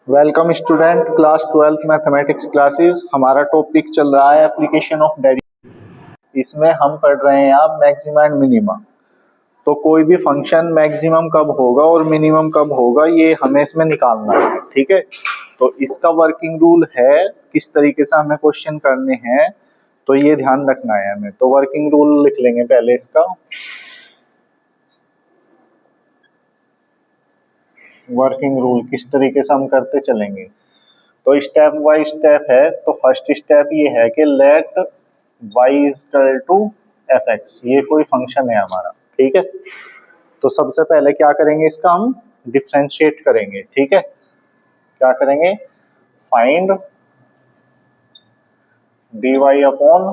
Welcome student, class 12th mathematics classes. हमारा topic चल रहा है एप्लीकेशन ऑफ डेरिवेटिव। इसमें हम पढ़ रहे हैं आप मैक्सिमा एंड मिनिमा। तो कोई भी फंक्शन मैक्सिमम कब होगा और मिनिमम कब होगा ये हमें इसमें निकालना है, ठीक है। तो इसका वर्किंग रूल है, किस तरीके से हमें क्वेश्चन करने हैं तो ये ध्यान रखना है हमें। तो वर्किंग रूल लिख लेंगे पहले इसका। वर्किंग रूल किस तरीके से हम करते चलेंगे, तो स्टेप बाय स्टेप है। तो फर्स्ट स्टेप ये है कि let y is equal to F X, ये कोई फंक्शन है हमारा, ठीक है। तो सबसे पहले क्या करेंगे, इसका हम डिफरेंशिएट करेंगे, ठीक है। क्या करेंगे, फाइंड dy अपॉन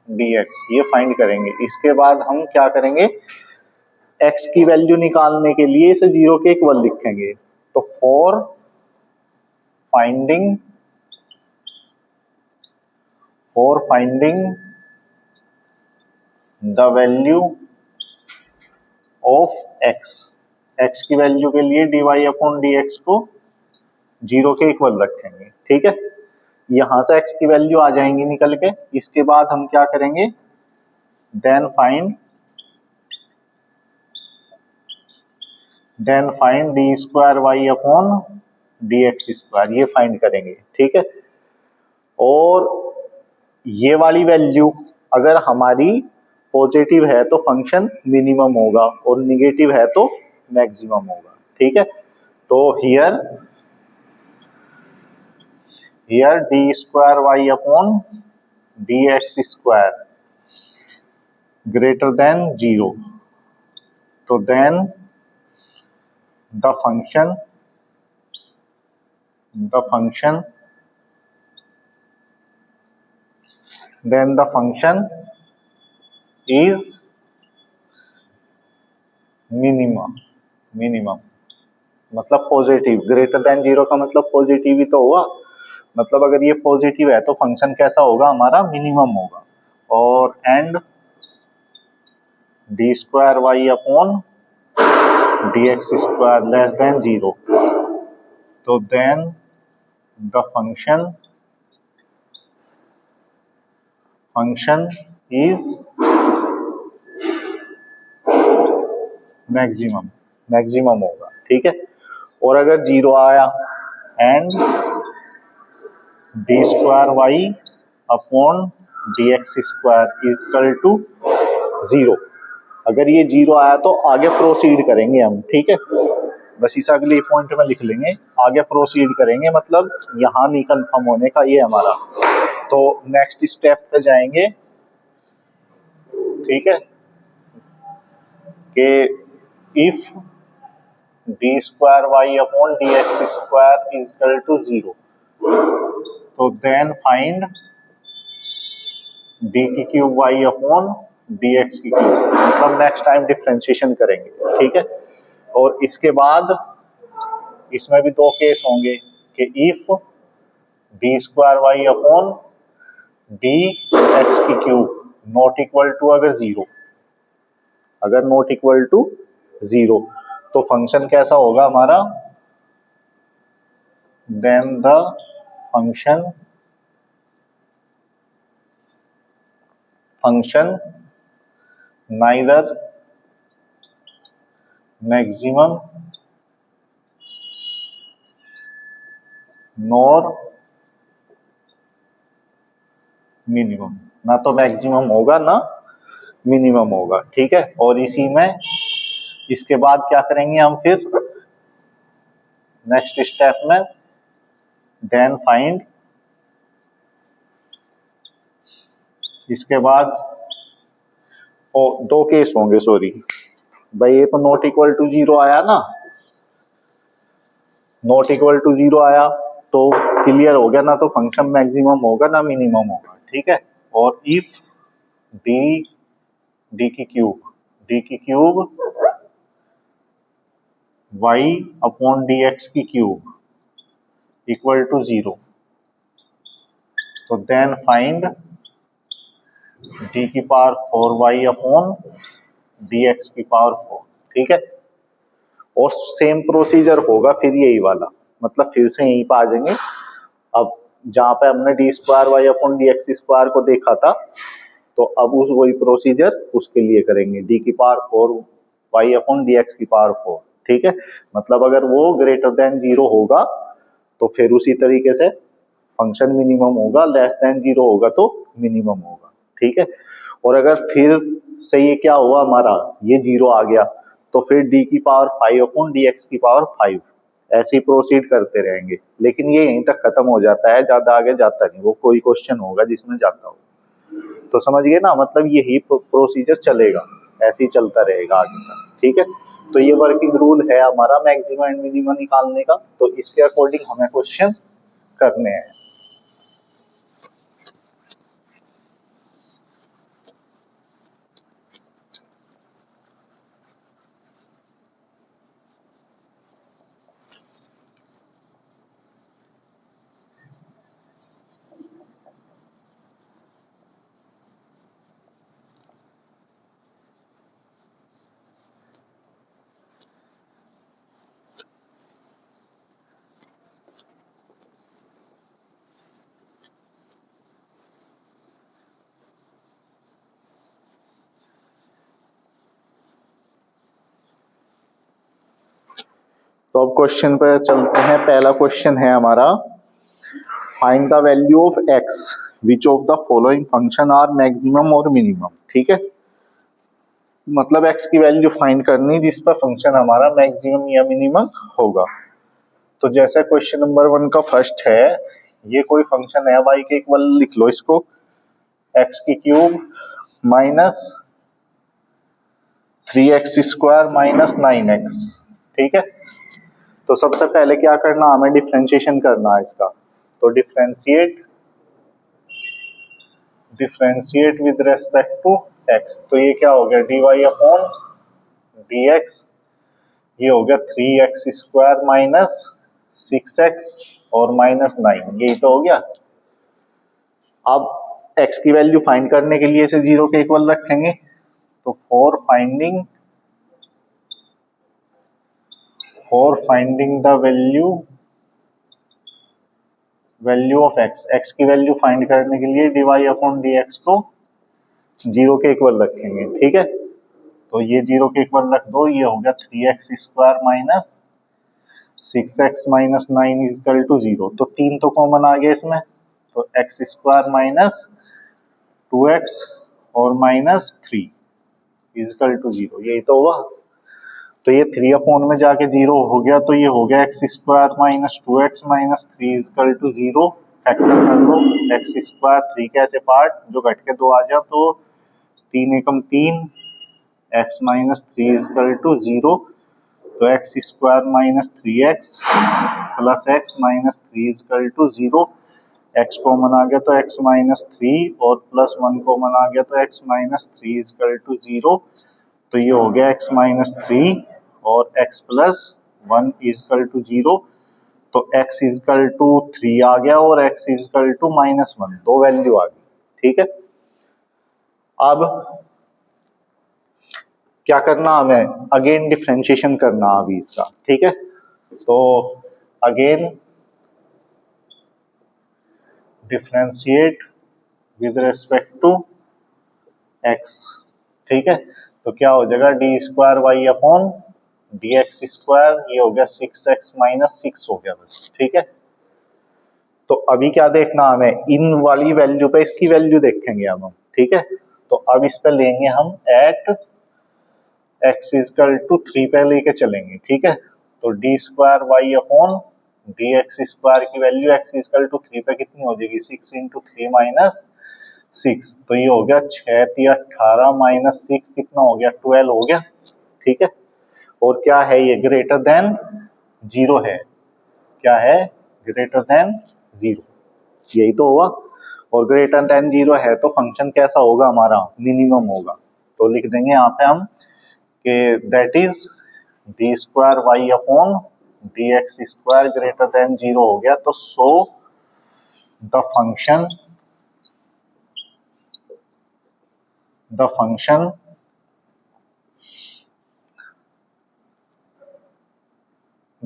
dx, ये फाइंड करेंगे। इसके बाद हम क्या करेंगे, x की वैल्यू निकालने के लिए इसे जीरो के इक्वल लिखेंगे। तो for finding the value of x की वैल्यू के लिए dy अपॉन dx को जीरो के इक्वल रखेंगे, ठीक है। यहां से x की वैल्यू आ जाएंगी निकल के। इसके बाद हम क्या करेंगे, then find D square Y upon D x square, ये फाइंड करेंगे, ठीक है। और ये वाली वैल्यू अगर हमारी पॉजिटिव है तो फंक्शन मिनिमम होगा और निगेटिव है तो मैक्सिमम होगा, ठीक है। तो here D square Y upon D x square greater than zero, तो then the function is minimum मतलब पॉजिटिव। ग्रेटर देन जीरो का मतलब पॉजिटिव ही तो हुआ, मतलब अगर ये पॉजिटिव है तो फंक्शन कैसा होगा हमारा, मिनिमम होगा। और and D square Y upon D x square less than zero, तो then the function is maximum होगा, ठीक है। और अगर जीरो आया and D square Y upon D x square is equal to zero, अगर ये जीरो आया तो आगे प्रोसीड करेंगे हम, ठीक है। बस इस अगले पॉइंट में लिख लेंगे, आगे प्रोसीड करेंगे, मतलब यहां नहीं कंफर्म होने का ये हमारा। तो नेक्स्ट स्टेप पे जाएंगे, ठीक है, कि if D square Y upon D x square is equal to zero, तो देन फाइंड डी की cube Y upon D x की क्यूब, मतलब नेक्स्ट टाइम डिफरेंशिएशन करेंगे, ठीक है। और इसके बाद इसमें भी दो केस होंगे कि if D square Y upon D x की क्यूब नॉट इक्वल टू अगर जीरो, अगर नॉट इक्वल टू जीरो तो फंक्शन कैसा होगा हमारा, then the function neither maximum nor minimum, ना तो मैक्सिमम होगा ना मिनिमम होगा, ठीक है। और इसी में इसके बाद क्या करेंगे हम फिर नेक्स्ट स्टेप में, देन फाइंड, इसके बाद दो केस होंगे, सॉरी भाई, ये तो नॉट इक्वल टू जीरो आया ना, नॉट इक्वल टू जीरो आया तो क्लियर हो गया, ना तो फंक्शन मैक्सिमम होगा ना मिनिमम होगा, ठीक है। और इफ डी की cube y upon D x की क्यूब इक्वल टू जीरो, तो देन फाइंड डी की power 4y upon D x की पावर 4, ठीक है। और सेम प्रोसीजर होगा फिर यही वाला, मतलब फिर से यहीं पर आ जाएंगे। अब जहाँ पे हमने D square Y upon D x square को देखा था, तो अब उस वही प्रोसीजर उसके लिए करेंगे, डी की power 4 Y upon D x की पावर 4। ठीक है, मतलब अगर वो ग्रेटर देन 0 होगा तो फिर उसी तरीके से फंक्शन मिनिमम होगा, लेस देन 0 होगा तो मिनिमम होगा। ठीक है, और अगर फिर से ये क्या हुआ हमारा, ये 0 आ गया, तो फिर डी की पावर 5 अपॉन डी एक्स की पावर 5, ऐसे ही प्रोसीड करते रहेंगे। लेकिन ये यहीं तक खत्म हो जाता है, ज्यादा आगे जाता नहीं, वो कोई क्वेश्चन होगा जिसमें जाता हो। तो समझ गए ना, मतलब यही प्रोसीजर चलेगा, ऐसे ही चलता रहेगा आगे तक। ठीक है, तो ये वर्किंग रूल है हमारा मैक्सिमम एंड मिनिमम निकालने का, तो इसके अकॉर्डिंग हमें क्वेश्चन करने हैं। तो अब क्वेश्चन पे चलते हैं। पहला क्वेश्चन है हमारा, find the value of X which of the following function are maximum और मिनिमम। ठीक है, मतलब एक्स की वैल्यू फाइंड करनी जिस पर फंक्शन हमारा मैक्सिमम या मिनिमम होगा। तो जैसे क्वेश्चन नंबर 1 का फर्स्ट है, ये कोई फंक्शन है y के इक्वल, लिख लो इसको, एक्स की cube minus 3x² minus 9x। ठीक है, तो सबसे पहले क्या करना, हमें डिफरेंशिएशन करना है इसका। तो differentiate with respect to x, तो ये क्या हो गया, dy अपॉन dx, ये हो गया 3x² माइनस 6x और माइनस 9, यही तो हो गया। अब x की वैल्यू फाइंड करने के लिए इसे 0 के इक्वल रखेंगे, तो for finding the value of x की वैल्यू फाइंड करने के लिए dy अपॉन dx को 0 के इक्वल रखेंगे। ठीक है, तो ये 0 के इक्वल रख दो, ये हो गया 3x² minus 6x minus 9 is equal to 0। तो 3 तो कॉमन आ गया इसमें, तो x² माइनस 2x और माइनस 3 इजकल टू 0, यही तो हुआ। तो ये 3 अपॉन में जाके 0 हो गया, तो ये हो गया x² minus 2x minus 3 is equal to 0। Factor कर लो, x², 3 कैसे पार्ट जो घट के 2 आ जाए, तो 3 एकम 3, x माइनस 3 इजकल टू 0। तो x² minus 3x plus x minus 3 is equal to 0। x common आ गया तो x माइनस 3 और प्लस 1 कॉमन आ गया तो x माइनस 3 इजकल टू 0। तो ये हो गया x माइनस 3 और x प्लस 1 इजकल टू 0। तो x इजकल टू 3 आ गया और x इजकल टू माइनस 1, दो वैल्यू आ गई। ठीक है, अब क्या करना हमें, अगेन डिफरेंशिएशन करना अभी इसका। ठीक है, तो again differentiate with respect to x। ठीक है, तो क्या हो जाएगा, d² y अपॉन dx², ये हो गया 6x माइनस 6 हो गया बस। ठीक है, तो अभी क्या देखना हमें, इन वाली वैल्यू पे इसकी वैल्यू देखेंगे अब हम। ठीक है, तो अब इस पे लेंगे हम एट x इजकल टू 3 पे लेके चलेंगे। ठीक है, तो d² y अपॉन dx² की वैल्यू x इजकल टू 3 पे कितनी हो जाएगी, 6 इंटू 3 माइनस 6, तो ये हो गया 6 18 माइनस 6 कितना हो गया, 12 हो गया। ठीक है, और क्या है, ये ग्रेटर देन 0 है, क्या है, ग्रेटर देन 0, यही तो हुआ। और ग्रेटर देन 0 है तो फंक्शन कैसा होगा हमारा, मिनिमम होगा। तो लिख देंगे यहाँ पे हम कि that is d² y upon dx² greater than 0 हो गया, तो so the function,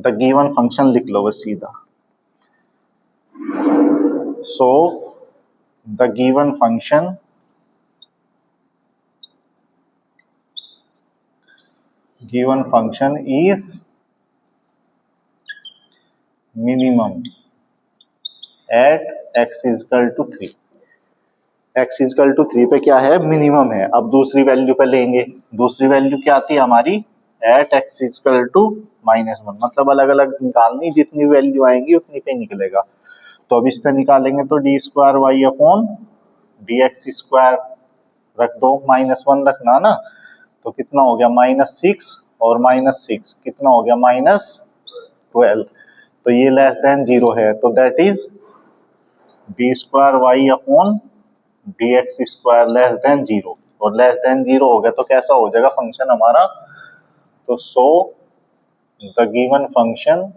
the given function लिख लो बस सीधा। So the given function is minimum at x equal to 3। x equal to 3 पे क्या है, मिनिमम है। अब दूसरी वैल्यू पे लेंगे, दूसरी वैल्यू क्या आती है हमारी, एट x इजकल टू -1, मतलब अलग अलग निकालनी, जितनी वैल्यू आएंगी उतनी पे निकलेगा। तो अब इस पे निकालेंगे तो D square Y upon D x square रख दो, -1 रखना ना, तो कितना हो गया -6 और -6 कितना हो गया -12। तो ये लेस देन 0 है, तो that is D square Y upon D x square less than 0, और लेस देन 0 हो गया तो कैसा हो जाएगा फंक्शन हमारा, तो so the given function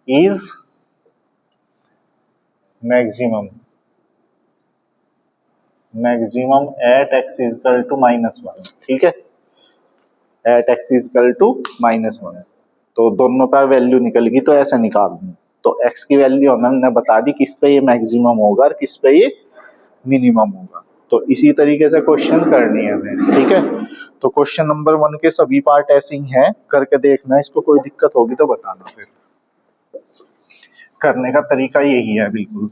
is maximum at x equal to -1। ठीक है, एट x इजकल टू -1, तो दोनों पर वैल्यू निकल गई, तो ऐसे निकाल दूं। तो x की वैल्यू हमने बता दी किस पे ये मैक्सिमम होगा और किस पे ये मिनिमम होगा। तो इसी तरीके से क्वेश्चन करनी है हमें। ठीक है, तो क्वेश्चन नंबर 1 के सभी पार्ट ऐसे ही हैं, करके देखना, इसको कोई दिक्कत होगी तो बताना। फिर करने का तरीका यही है बिल्कुल।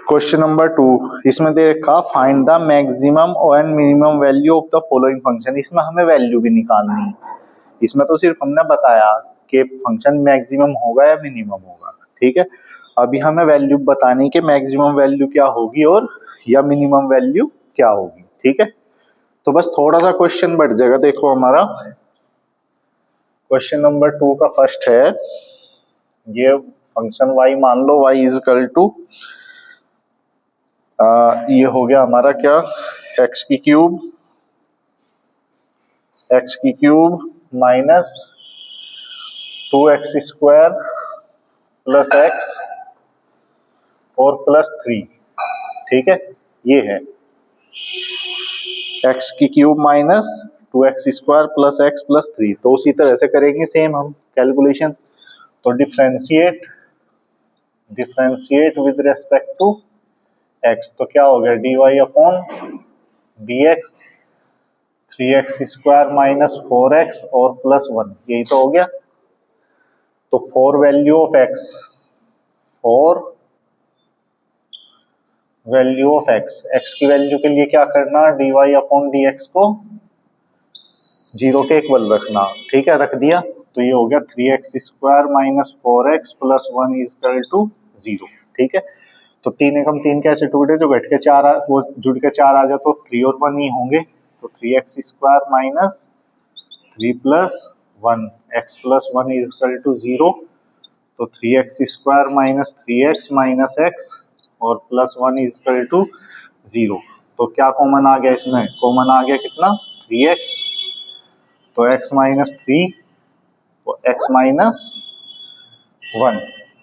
क्वेश्चन नंबर 2, इसमें दे रखा फाइंड द मैक्सिमम और minimum value of the following function. इसमें हमें वैल्यू भी निकालनी है। इसमें तो सिर्फ हमने बताया कि फंक्शन मैक्सिमम होगा या मिनिमम होगा। ठीक है, अभी हमें वैल्यू बतानी कि मैक्सिमम वैल्यू क्या होगी और या मिनिमम वैल्यू क्या होगी। ठीक है, तो बस थोड़ा सा क्वेश्चन बढ़ जाएगा। देखो हमारा क्वेश्चन नंबर 2 का फर्स्ट है, ये फंक्शन y मान लो, y इज इक्वल टू ये हो गया हमारा क्या, एक्स की cube minus 2x square plus x और प्लस 3। ठीक है, ये है एक्स की cube minus 2x square plus x plus 3। तो उसी तरह से करेंगे सेम हम कैलकुलेशन। तो differentiate with respect to x, तो क्या हो गया dy upon dx 3x square minus 4x और प्लस 1, यही तो हो गया। तो फॉर वैल्यू ऑफ x की वैल्यू के लिए क्या करना, dy अपॉन dx को 0 के इक्वल रखना। ठीक है, रख दिया, तो ये हो गया 3x square minus 4x plus 1 equal to 0। ठीक है, तो 3 एकम 3 कैसे टूटे, जो घट के 4 वो जुड़ के 4 आ जाए तो 3 और 1 ही होंगे। तो 3x square minus 3 plus 1 x plus 1 equal to 0। तो 3x square minus 3x minus x और प्लस 1 इजकल टू 0। तो क्या कॉमन आ गया इसमें, कॉमन आ गया कितना 3x, तो x माइनस 3, तो x माइनस 1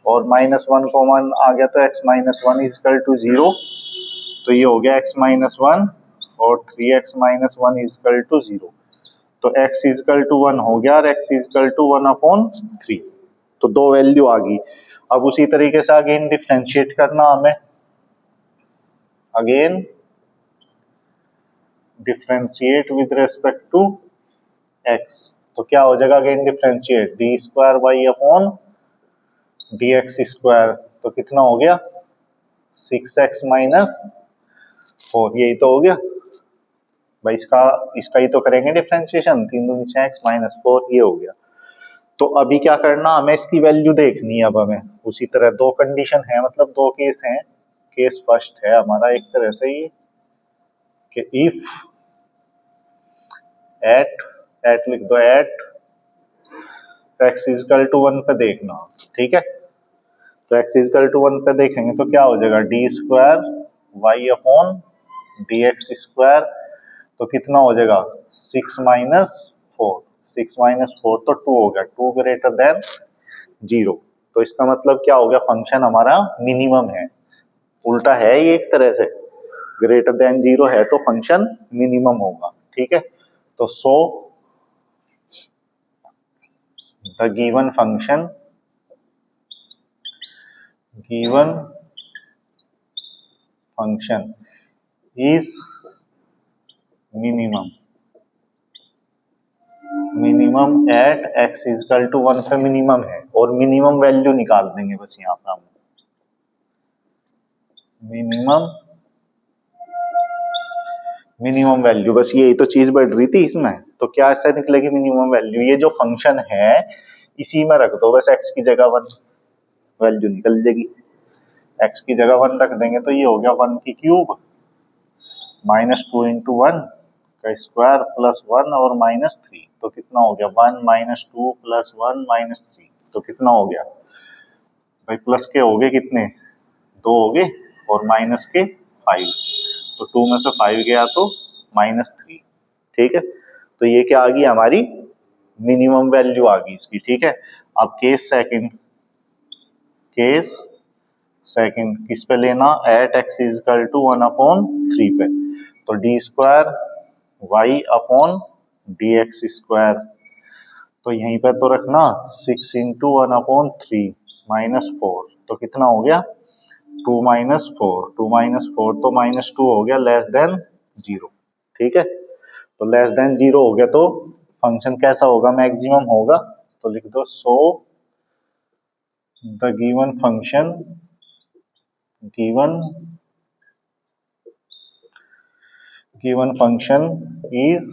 और माइनस 1 कॉमन आ गया, तो x माइनस 1 इजकल टू 0। तो ये हो गया x माइनस 1 और 3x माइनस 1 इजकल टू 0। तो x इजकल टू 1 हो गया और x इजकल टू 1 अपॉन 3। तो दो वैल्यू आ गई। अब उसी तरीके से अगेन डिफरेंशिएट करना हमें, again differentiate with respect to x, तो क्या हो जाएगा again differentiate, d square Y upon D x square, तो कितना हो गया 6x माइनस 4, यही तो हो गया भाई। इसका इसका ही तो करेंगे डिफ्रेंशिएशन, 3 दूनी 6x माइनस 4, ये हो गया। तो अभी क्या करना, हमें इसकी वैल्यू देखनी है। अब हमें उसी तरह दो कंडीशन है, मतलब दो केस हैं। केस फर्स्ट है हमारा एक तरह से ये कि इफ एट लिख दो, एट एक्स इजकल टू 1 पे देखना, ठीक है। तो एक्स इजकल टू 1 पे देखेंगे तो क्या हो जाएगा, d square Y upon D x square, तो कितना हो जाएगा 6 माइनस 4, 6 माइनस 4 तो 2 हो गया, 2 ग्रेटर देन 0। तो इसका मतलब क्या हो गया, फंक्शन हमारा मिनिमम है। उल्टा है ये एक तरह से, ग्रेटर देन 0 है तो फंक्शन मिनिमम होगा, ठीक है। तो so the given function is minimum at x equal to 1 पे मिनिमम है, और मिनिमम वैल्यू निकाल देंगे बस यहाँ पर हम, मिनिमम वैल्यू, बस यही तो चीज बढ़ रही थी इसमें। तो क्या ऐसा निकलेगी मिनिमम वैल्यू, ये जो फंक्शन है इसी में रख दो बस, एक्स की जगह 1, वैल्यू निकल जाएगी। एक्स की जगह 1 रख देंगे तो ये हो गया 1 की क्यूब माइनस 2 इंटू 1 का स्क्वायर प्लस 1 और माइनस 3, तो कितना हो गया 1 माइनस 2 प्लस 1 माइनस 3, तो कितना हो गया भाई, प्लस के हो गए कितने 2 हो गए, और माइनस के 5, तो 2 में से 5 गया तो माइनस 3, ठीक है। तो ये क्या आ गई हमारी मिनिमम वैल्यू आ गई इसकी, ठीक है। अब केस सेकंड किस पे लेना, at x equal to 1 upon 3 पे, तो D square Y upon D x square, तो यहीं पे तो रखना 6 इंटू 1 अपॉन 3 माइनस 4, तो कितना हो गया 2 माइनस 4, 2 माइनस 4 तो माइनस 2 हो गया लेस देन 0, ठीक है। तो लेस देन 0 हो गया तो फंक्शन कैसा होगा, मैक्सिमम होगा। तो लिख दो so the given function is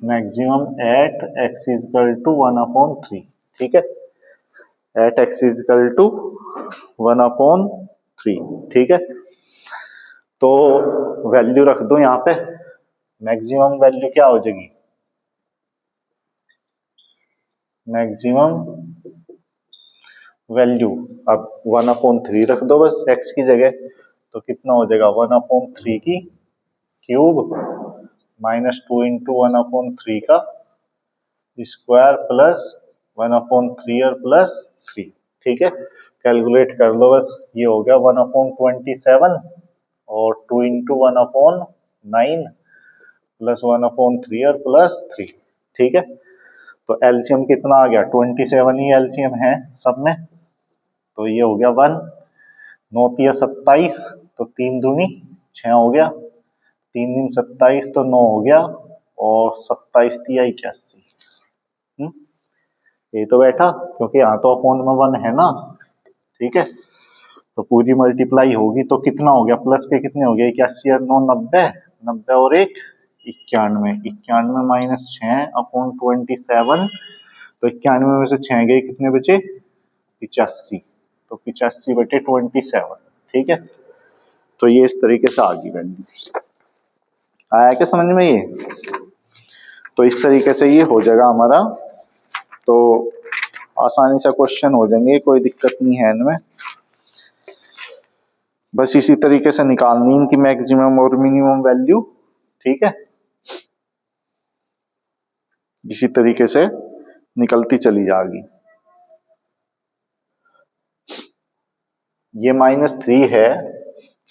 maximum at x equal to 1 upon 3, ठीक है, at x equal to 1 upon 3, ठीक है। तो वैल्यू रख दो यहाँ पे, मैक्सिमम वैल्यू क्या हो जाएगी, मैक्सिमम वैल्यू अब 1 अपॉन 3 रख दो बस x की जगह, तो कितना हो जाएगा 1 अपॉन 3 की क्यूब माइनस 2 इंटू 1 अपॉन 3 का स्क्वायर प्लस 1 अपॉन 3 और प्लस 3, ठीक है। कैलकुलेट कर लो बस, ये हो गया 1 अपॉन 27 और 2 इंटू 1 अपॉन 9 प्लस 1 अपॉन 3 और प्लस 3, ठीक है। तो एलसीएम कितना आ गया 27 ही एलसीएम है सब में, तो ये हो गया 1, 9 तिया 27, तो 3 दूनी 6 हो गया, 3 दिन 27 तो 9 हो गया, और 27 तिया 81, ये तो बैठा क्योंकि यहाँ तो अपॉन में 1 है ना, ठीक है। तो पूरी मल्टीप्लाई होगी तो कितना हो गया, प्लस के कितने हो गए 81 और 9 90, 90 और 1 91, 91 माइनस 6 अपॉन 27, तो 91 में से 6 गए कितने बचे 85, तो 85 बटे 27, ठीक है। तो ये इस तरीके से आ गई वैल्यू, आया क्या समझ में ये। तो इस तरीके से ये हो जाएगा हमारा, तो आसानी से क्वेश्चन हो जाएंगे, कोई दिक्कत नहीं है इनमें। बस इसी तरीके से निकालनी इनकी मैक्सिमम और मिनिमम वैल्यू, ठीक है। इसी तरीके से निकलती चली जाएगी। ये -3 है,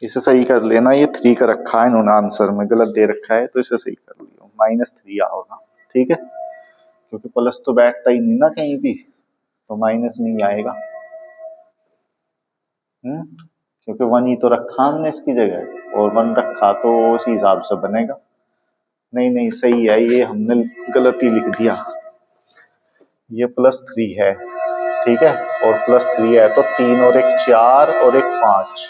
इसे सही कर लेना, ये 3 का रखा है इन्होंने आंसर में, गलत दे रखा है तो इसे सही कर लियो, -3 आओगा, ठीक है। क्योंकि प्लस तो बैठता ही नहीं ना कहीं भी, तो माइनस में ही आएगा। क्योंकि 1 ही तो रखा हमने इसकी जगह, और 1 रखा तो उसी हिसाब से बनेगा। नहीं नहीं सही है, ये हमने गलती लिख दिया, ये +3 है, ठीक है, और +3 है तो 3 और 1 4 और 1 5,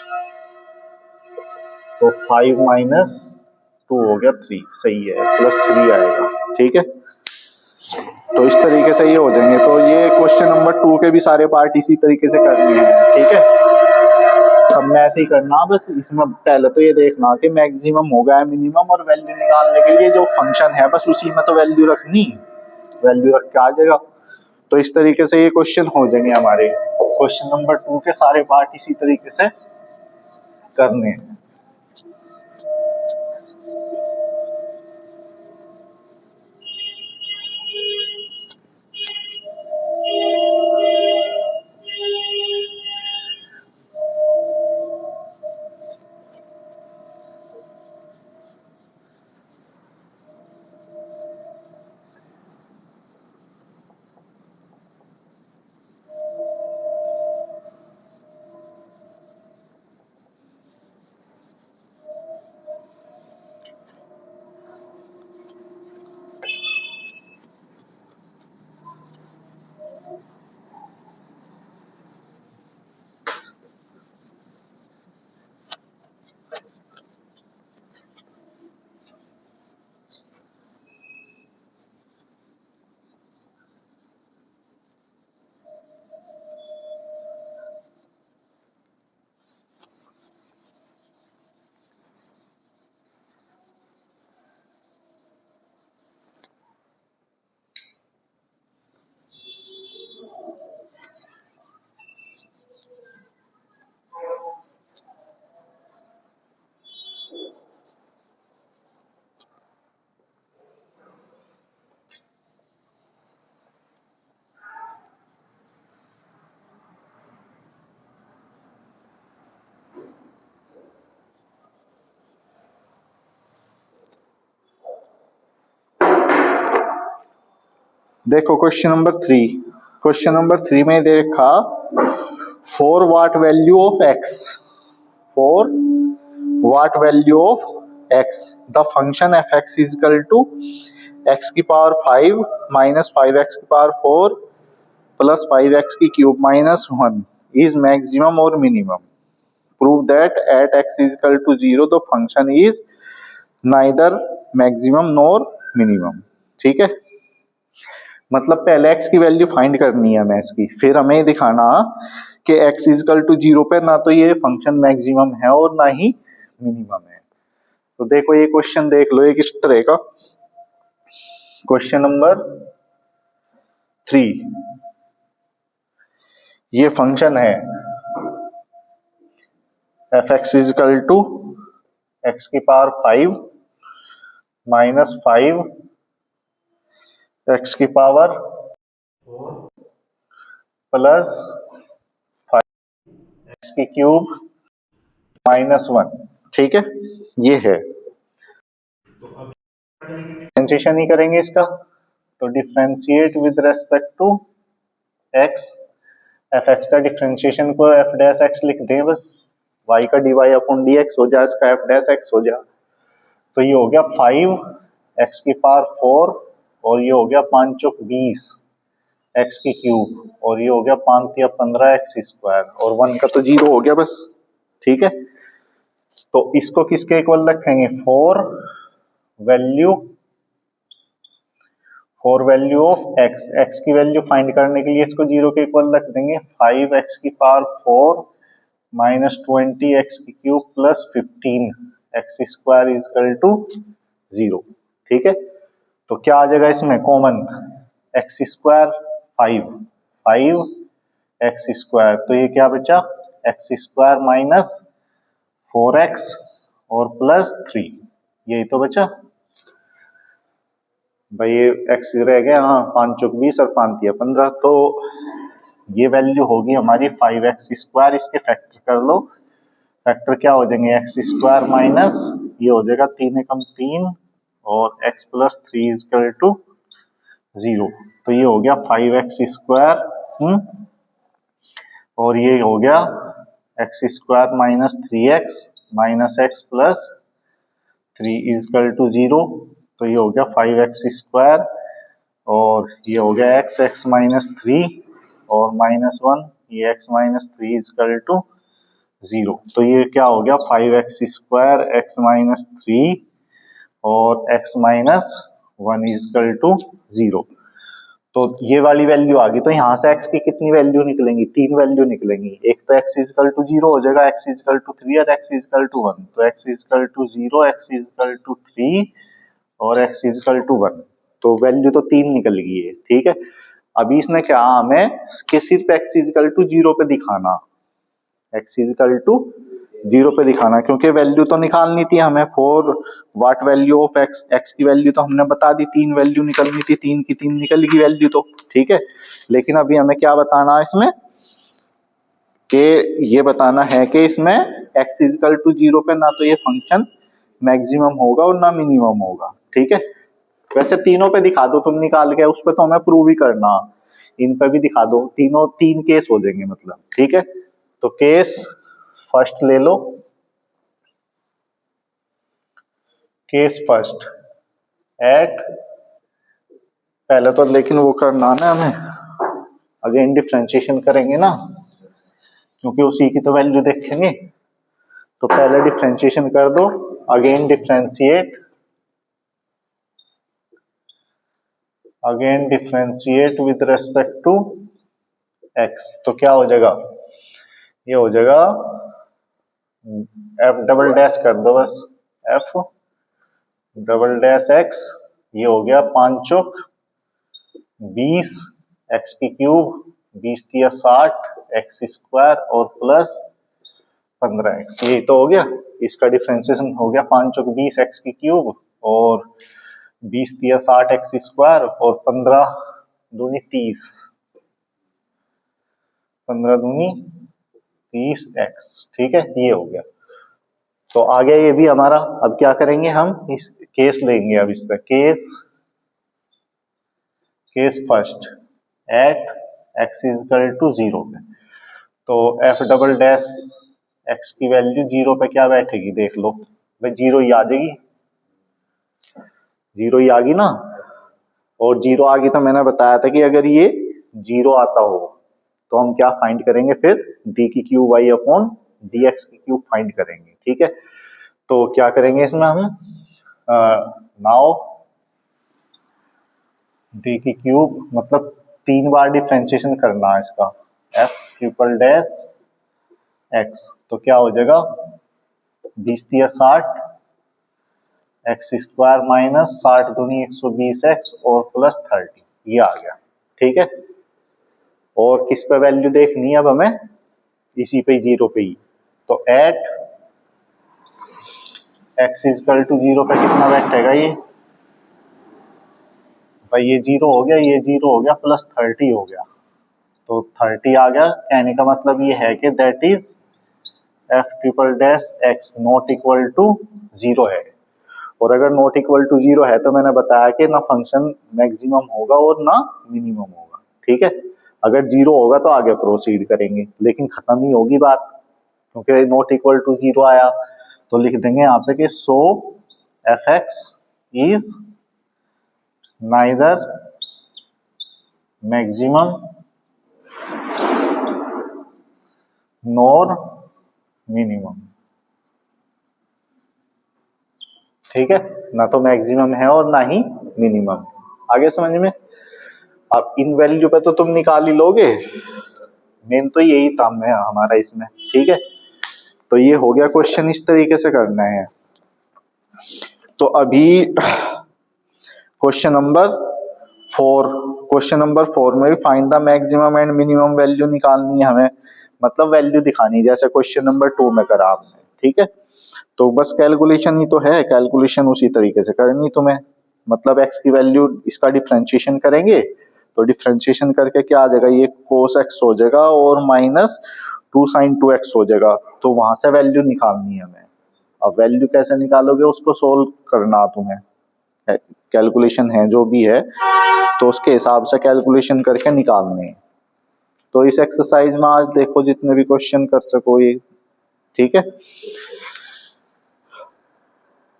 तो 5 - 2 हो गया 3, सही है, +3 आएगा, ठीक है। तो इस तरीके से ये हो जाएंगे। तो ये क्वेश्चन नंबर 2 के भी सारे पार्ट इसी तरीके से करने हैं, ठीक है, सब में ऐसे ही करना। बस इसमें पहले तो ये देखना कि मैक्सिमम हो गया मिनिमम, और वैल्यू निकालने के लिए जो फंक्शन है बस उसी में तो वैल्यू रखनी, वैल्यू रख के आ जाएगा। तो इस तरीके से ये क्वेश्चन हो जाएंगे हमारे। क्वेश्चन नंबर 2 के सारे पार्ट इसी तरीके से करने हैं। देखो क्वेश्चन नंबर 3 में देखा, for what value of x, for what value of x the function f(x) is equal to x की पावर 5 माइनस 5x की पावर 4 प्लस 5x की क्यूब माइनस 1 इज मैक्सिमम और minimum. Prove that at x is equal to 0 the function is neither maximum nor minimum, ठीक है। मतलब पहले x की value find करनी है हमें इसकी, फिर हमें दिखाना कि x इज इक्वल टू 0 पे ना तो ये फंक्शन मैक्सिमम है और ना ही मिनिमम है। तो देखो ये क्वेश्चन देख लो, एक इस तरह का क्वेश्चन नंबर 3, ये फंक्शन है f(x) is equal to x की पावर 5 माइनस 5 x की पावर 4 प्लस 5 x की क्यूब माइनस 1, ठीक है, ये है। तो अब डिफरेंशिएशन ही करेंगे इसका, तो differentiate with respect to x, f(x) का डिफरेंशिएशन को f' लिख दें, बस y का dy अपॉन dx हो जाए, इसका f' हो जाए। तो ये हो गया 5 x की पावर 4 और ये हो गया 5 चौक 20 x की क्यूब, और ये हो गया 5 या 15 x स्क्वायर, और 1 का तो 0 हो गया बस, ठीक है। तो इसको किसके इक्वल रखेंगे, फॉर वैल्यू ऑफ x की वैल्यू फाइंड करने के लिए इसको 0 के इक्वल रख देंगे। 5x की पावर 4 माइनस 20 x की cube plus 15 x square is equal to 0, ठीक है। तो क्या आ जाएगा इसमें common, x square 5 x square, तो ये क्या बचा, x स्क्वायर माइनस 4x और प्लस 3, यही तो बचा भाई, ये x रह गया, हाँ 5 चौक 20 और 5 या 15, तो ये वैल्यू होगी हमारी 5x स्क्वायर। इसके फैक्टर कर लो, फैक्टर क्या हो जाएंगे, x स्क्वायर माइनस ये हो जाएगा 3 एकम 3 और x plus 3 is equal to 0, तो ये हो गया 5x स्क्वायर और ये हो गया x square minus 3x minus x plus 3 is equal to 0। तो ये हो गया 5x स्क्वायर और ये हो गया x माइनस 3 और माइनस 1, ये x माइनस 3 इजकल टू 0। तो ये क्या हो गया 5x स्क्वायर x माइनस 3 और x माइनस 1 इजकल टू 0। तो ये वाली वैल्यू आ गई। तो यहाँ से x की कितनी वैल्यू निकलेंगी? 3 वैल्यू निकलेंगी। एक तो x इजकल टू 0 हो जाएगा, x इजकल टू 3 और x इजकल टू 1। तो x equal to 0, x equal to 3 और x इजकल टू 1। तो वैल्यू तो 3 निकल गई है, ठीक है। अभी इसने क्या हमें कि सिर्फ x इजकल टू 0 पे दिखाना, x इजकल टू 0 पे दिखाना, क्योंकि वैल्यू तो निकालनी थी हमें। For what value of x, x की वैल्यू तो हमने बता दी, 3 वैल्यू निकलनी थी, 3 की 3 निकल गई वैल्यू तो, ठीक है। लेकिन अभी हमें क्या बताना है इसमें कि ये बताना है कि इसमें x इजकल टू 0 पे ना तो ये फंक्शन मैक्सिमम होगा और ना मिनिमम होगा, ठीक है। वैसे तीनों पे दिखा दो तुम निकाल के, उस पे तो हमें प्रूव ही करना, इन पे भी दिखा दो। तीनों 3 केस हो जाएंगे मतलब, ठीक है। तो केस फर्स्ट ले लो, केस फर्स्ट एट, पहले तो लेकिन वो करना ना हमें, अगेन डिफरेंशिएशन करेंगे ना, क्योंकि उसी की तो वैल्यू देखेंगे। तो पहले डिफरेंशिएशन कर दो, again differentiate, again differentiate with respect to x. तो क्या हो जाएगा? ये हो जाएगा एफ डबल डैश कर दो बस, एफ डबल डैश एक्स। ये हो गया 5 चौक 20, एक्स की क्यूब 20 तिया 60, एक्स स्क्वायर और प्लस 15x। यही तो हो गया, इसका डिफरेंशिएशन हो गया 5 चौक 20 एक्स की क्यूब और 20 तिया 60 एक्स स्क्वायर और 15 दूनी 30, 15 दूनी 30x, ठीक है। ये हो गया। तो आगे ये भी हमारा, अब क्या करेंगे हम, इस केस लेंगे अब इस पे, case first at x equal to 0 पे। तो एफ डबल डैश एक्स की वैल्यू 0 पे क्या बैठेगी देख लो भाई, 0 ही आ जाएगी, 0 ही आ गई ना। और 0 आ गई तो मैंने बताया था कि अगर ये 0 आता हो तो हम क्या फाइंड करेंगे फिर, डी की cube Y upon D x की क्यूब फाइंड करेंगे, ठीक है। तो क्या करेंगे इसमें हम, नाउ डी की क्यूब मतलब 3 बार डिफरेंशिएशन करना है इसका, एफ ट्रिपल डैश एक्स। तो क्या हो जाएगा 20 तिया 60 एक्स स्क्वायर माइनस 60 दूनी 120x और प्लस 30, ये आ गया, ठीक है। और किस पे वैल्यू देखनी है अब हमें, इसी पे 0 पे ही। तो एट एक्स इजकल टू 0 पे कितना बैठेगा ये भाई, ये 0 हो गया, ये 0 हो गया, प्लस 30 हो गया। तो 30 आ गया, कहने का मतलब ये है कि that is f triple dash x not equal to 0 है। और अगर नॉट इक्वल टू 0 है तो मैंने बताया कि ना फंक्शन मैक्सिमम होगा और ना मिनिमम होगा, ठीक है। अगर 0 होगा तो आगे प्रोसीड करेंगे, लेकिन खत्म ही होगी बात, क्योंकि नॉट इक्वल टू 0 आया। तो लिख देंगे यहाँ पे कि so F X is neither maximum nor minimum, ठीक है। ना तो मैक्सिमम है और ना ही मिनिमम। आगे समझ में? अब इन वैल्यू पे तो तुम निकाल ही लोगे, मेन तो यही था हमारा इसमें, ठीक है। तो ये हो गया क्वेश्चन, इस तरीके से करना है। तो अभी क्वेश्चन नंबर 4, क्वेश्चन नंबर 4 में भी find the maximum and minimum value निकालनी है हमें, मतलब वैल्यू दिखानी, जैसे क्वेश्चन नंबर 2 में करा आपने, ठीक है। तो बस कैलकुलेशन ही तो है, कैलकुलेशन उसी तरीके से करनी तुम्हें। मतलब x की वैल्यू, इसका डिफरेंशिएशन करेंगे तो डिफरेंशिएशन करके क्या आ जाएगा, ये cos x हो जाएगा और माइनस 2 sin 2x हो जाएगा। तो वहां से वैल्यू निकालनी है हमें। अब वैल्यू कैसे निकालोगे उसको सोल्व करना तुम्हें, कैलकुलेशन है जो भी है तो उसके हिसाब से कैलकुलेशन करके निकालने हैं। तो इस एक्सरसाइज में आज देखो जितने भी क्वेश्चन कर सको ये, ठीक है।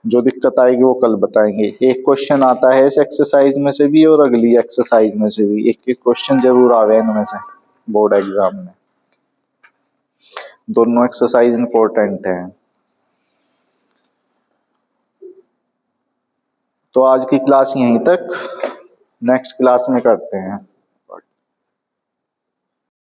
जो दिक्कत आएगी वो कल बताएंगे। एक क्वेश्चन आता है इस एक्सरसाइज में से भी और अगली एक्सरसाइज में से भी, एक एक क्वेश्चन जरूर आवे इनमें से बोर्ड एग्जाम में। दोनों एक्सरसाइज इंपॉर्टेंट है। तो आज की क्लास यहीं तक, नेक्स्ट क्लास में करते हैं।